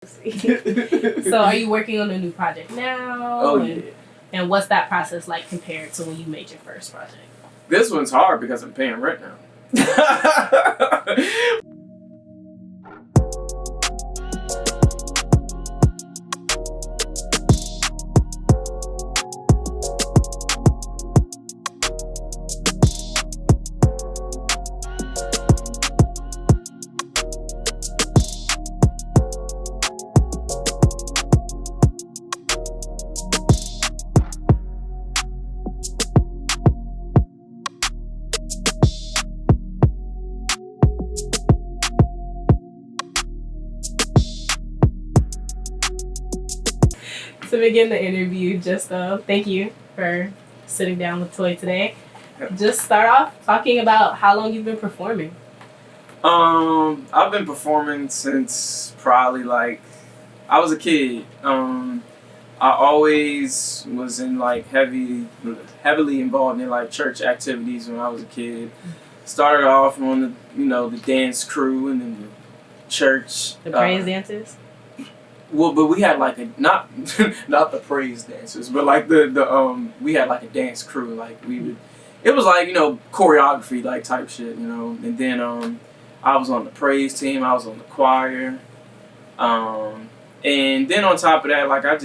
So are you working on a new project now? Oh, yeah. And what's that process like compared to when you made your first project? This one's hard because I'm paying rent now. To begin the interview, Justo, thank you for sitting down with Toy today. Just start off talking about how long you've been performing. I've been performing since probably like I was a kid. I always was in like heavily involved in like church activities when I was a kid. Started off on the dance crew and then the church. The praise dances? Well, but we had like a not the praise dancers, but like the we had like a dance crew. Like it was like choreography like type shit, And then I was on the praise team. I was on the choir, and then on top of that, like I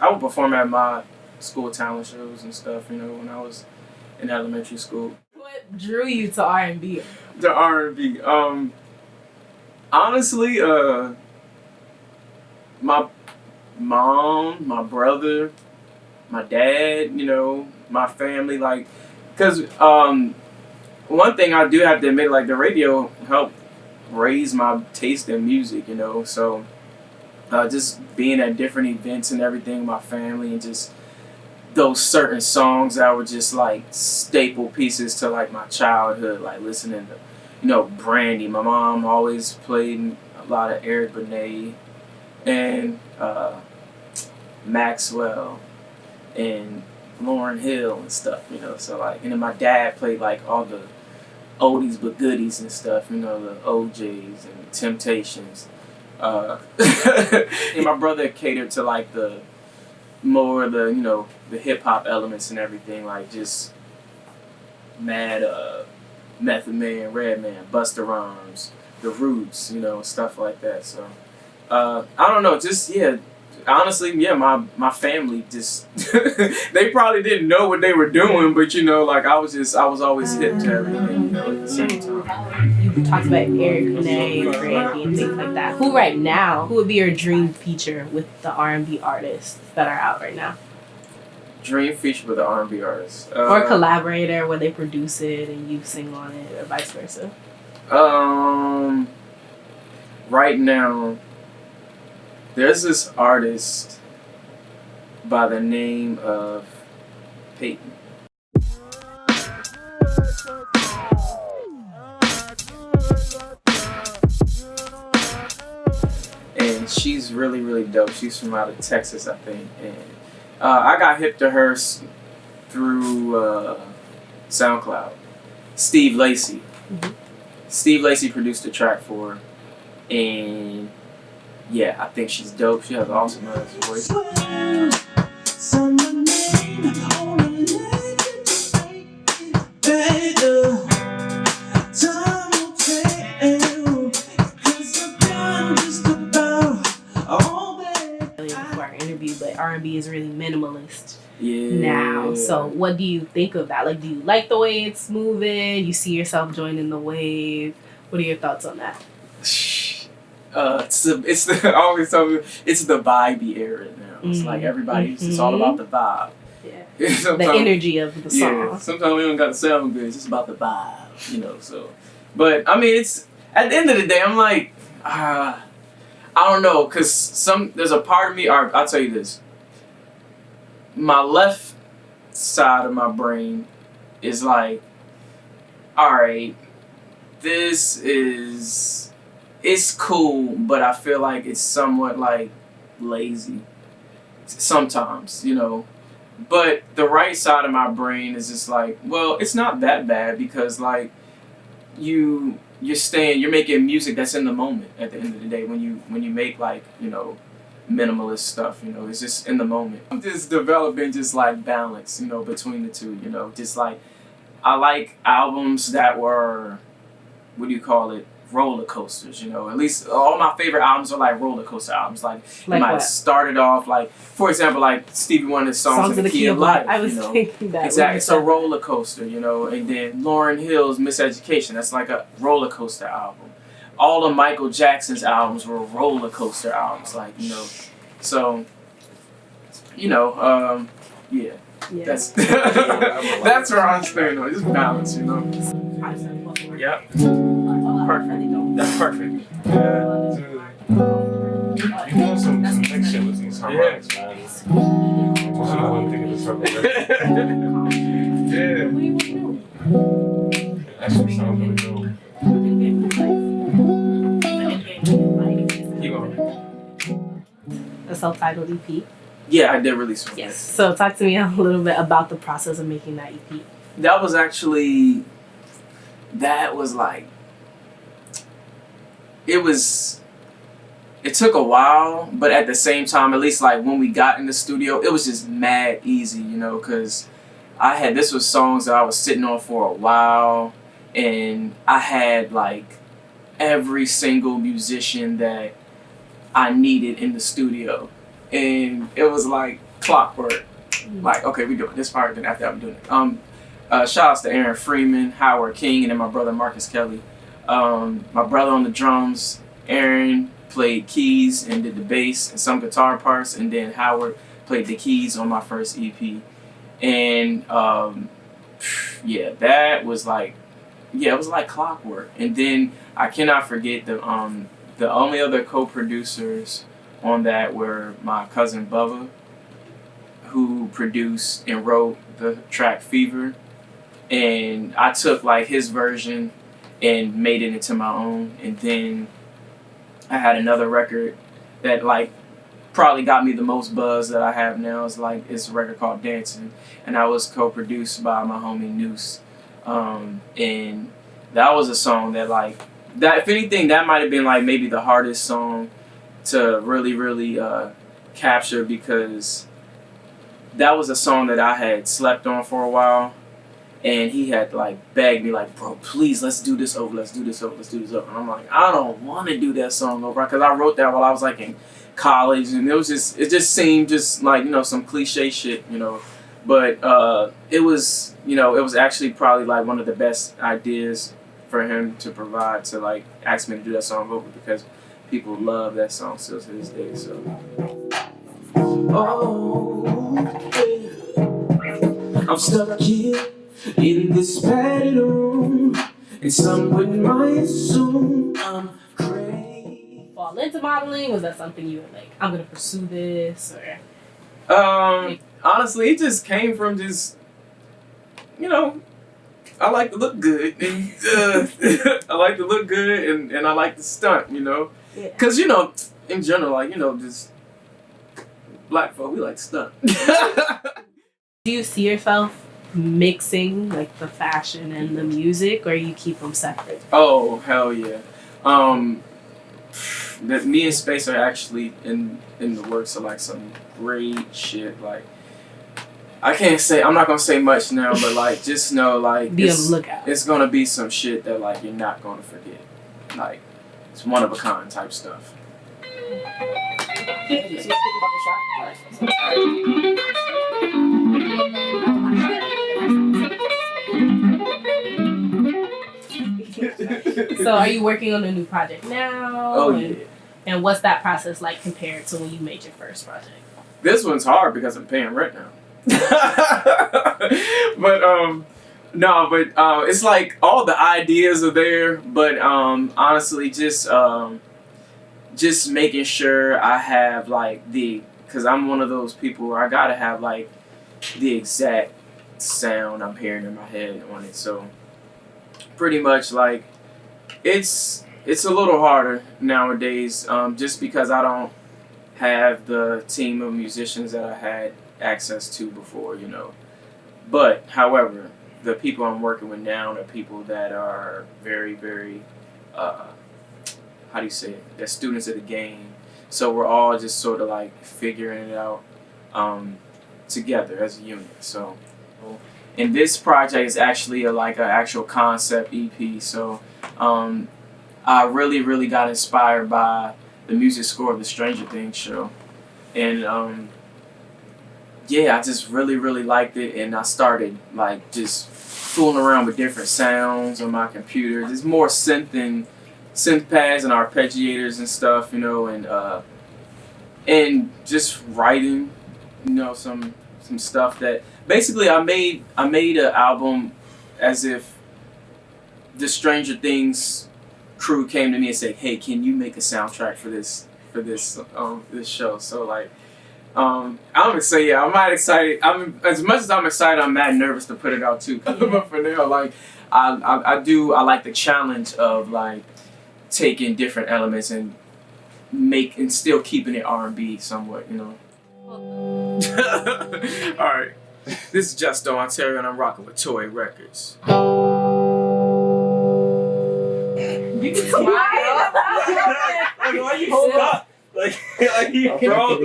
would perform at my school talent shows and stuff. When I was in elementary school. What drew you to R&B? The R&B. Honestly, my mom, my brother, my dad, my family, like, because one thing I do have to admit, like, the radio helped raise my taste in music, so just being at different events and everything with my family and just those certain songs that were just, like, staple pieces to, like, my childhood, like, listening to, Brandy. My mom always played a lot of Eric Benet and Maxwell and Lauryn Hill and stuff, So like, and then my dad played like all the oldies but goodies and stuff, the OJs and the Temptations. And my brother catered to like the hip hop elements and everything, like just mad Method Man, Redman, Busta Rhymes, The Roots, stuff like that. So. I don't know, honestly, my family just, they probably didn't know what they were doing, but like I was always hip to everything, at the same time. You talked about Eric Benet and Brandy and things like that. Who would be your dream feature with the R&B artists that are out right now? Dream feature with the R&B artists? Or collaborator where they produce it and you sing on it, or vice versa? Right now, there's this artist by the name of Peyton. And she's really, really dope. She's from out of Texas, I think. And I got hip to her through SoundCloud. Steve Lacy. Mm-hmm. Steve Lacy produced the track for her. And yeah, I think she's dope. She has an awesome voice. Before our interview, but R&B is really minimalist now. So what do you think of that? Like, do you like the way it's moving? You see yourself joining the wave? What are your thoughts on that? It's the always tell me it's the vibey era now. It's like everybody's it's all about the vibe. Yeah. The energy of the song. Yeah. Sometimes we don't got to sound good. It's just about the vibe, So, but I mean, it's at the end of the day, I'm like, I don't know, cause there's a part of me. I'll tell you this. My left side of my brain is like, all right, it's cool, but I feel like it's somewhat like lazy sometimes, But the right side of my brain is just like, well, it's not that bad because like you you're making music that's in the moment at the end of the day when you make like, you know, minimalist stuff, you know, it's just in the moment. I'm just developing just like balance, you know, between the two, you know, just like I like albums that were, what do you call it, roller coasters, you know. At least all my favorite albums are like roller coaster albums. Like it might have started off like, for example, like Stevie Wonder's Songs in the Key of Life. I was thinking that. Exactly. It's a roller coaster, you know. And then Lauryn Hill's Miseducation, that's like a roller coaster album. All of Michael Jackson's albums were roller coaster albums, like, you know. So, you know, yeah. That's that's where I'm staying on. Just balance, you know. Yep. Perfect. That's perfect. Yeah. You doing some next shit with these harmonics, man. Just one thing in the circle. Yeah. Actually sounds really dope. Keep going. A self-titled EP. Yeah, I did release one. Yes. So talk to me a little bit about the process of making that EP. That was actually, that was like, it took a while, but at the same time, at least like when we got in the studio, it was just mad easy, you know, because this was songs that I was sitting on for a while, and I had like every single musician that I needed in the studio. And it was like clockwork. Like, okay, we doing this part, then after that I'm doing it. Shout outs to Aaron Freeman, Howard King, and then my brother Marcus Kelly. My brother on the drums, Aaron played keys and did the bass and some guitar parts, and then Howard played the keys on my first EP. And yeah, that was like, it was like clockwork. And then I cannot forget the only other co-producers on that were my cousin Bubba, who produced and wrote the track Fever, and I took like his version and made it into my own. And then I had another record that like probably got me the most buzz that I have now. It's a record called Dancing, and that was co-produced by my homie Noose. And that was a song that if anything, that might have been like maybe the hardest song to really capture, because that was a song that I had slept on for a while, and he had like begged me like, bro, please, let's do this over. And I'm like, I don't want to do that song over, because I wrote that while I was like in college, and it just seemed just like, you know, some cliche shit, you know. But it was actually probably like one of the best ideas for him to provide, to like ask me to do that song over, because people love that song still to this day. So. Oh, I'm stuck here in this padded room, and some would might assume I'm crazy. Fall into modeling? Was that something you were like, I'm gonna pursue this, or? Honestly, it just came from just, you know, I like to look good, and I like to look good, and I like to stunt, you know. Yeah. Cause, you know, in general, like, you know, just black folk, we like to stunt. Do you see yourself mixing like the fashion and the music, or you keep them separate? Oh, hell yeah. Me and Space are actually in the works of like some great shit. Like, I'm not gonna say much now, but like, just know, like, be on the lookout. It's gonna be some shit that like you're not gonna forget. Like, it's one of a kind type stuff. So are you working on a new project now? Oh yeah. And what's that process like compared to when you made your first project? This one's hard because I'm paying rent now. But it's like all the ideas are there, but honestly, just making sure I have like because I'm one of those people where I gotta have like the exact sound I'm hearing in my head on it. So pretty much like it's a little harder nowadays, just because I don't have the team of musicians that I had access to before, you know. But however, the people I'm working with now are people that are very, very how do you say it? They're students of the game. So we're all just sort of like figuring it out together as a unit. So, and this project is actually like an actual concept EP. So I really got inspired by the music score of the Stranger Things show. And yeah, I just really liked it, and I started like just fooling around with different sounds on my computer. There's more synth pads and arpeggiators and stuff, you know, and just writing, you know, some stuff that basically I made an album as if the Stranger Things crew came to me and said, "Hey, can you make a soundtrack for this show?" So like, I'm excited. Yeah, I'm mad excited. As much as I'm excited, I'm mad nervous to put it out too. But for now, like, I like the challenge of like taking different elements and still keeping it R&B somewhat, you know. All right, this is Justo, Ontario, and I'm rocking with Toy Records. You can smile. Why you stuck? Like you froze.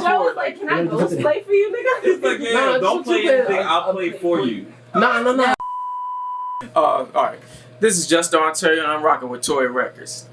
Joe was like, "Can I ghost play for you, nigga?" It's like, yeah, don't play anything. I'll play for you. No. All right. This is Justo, Ontario, and I'm rocking with Toy Records.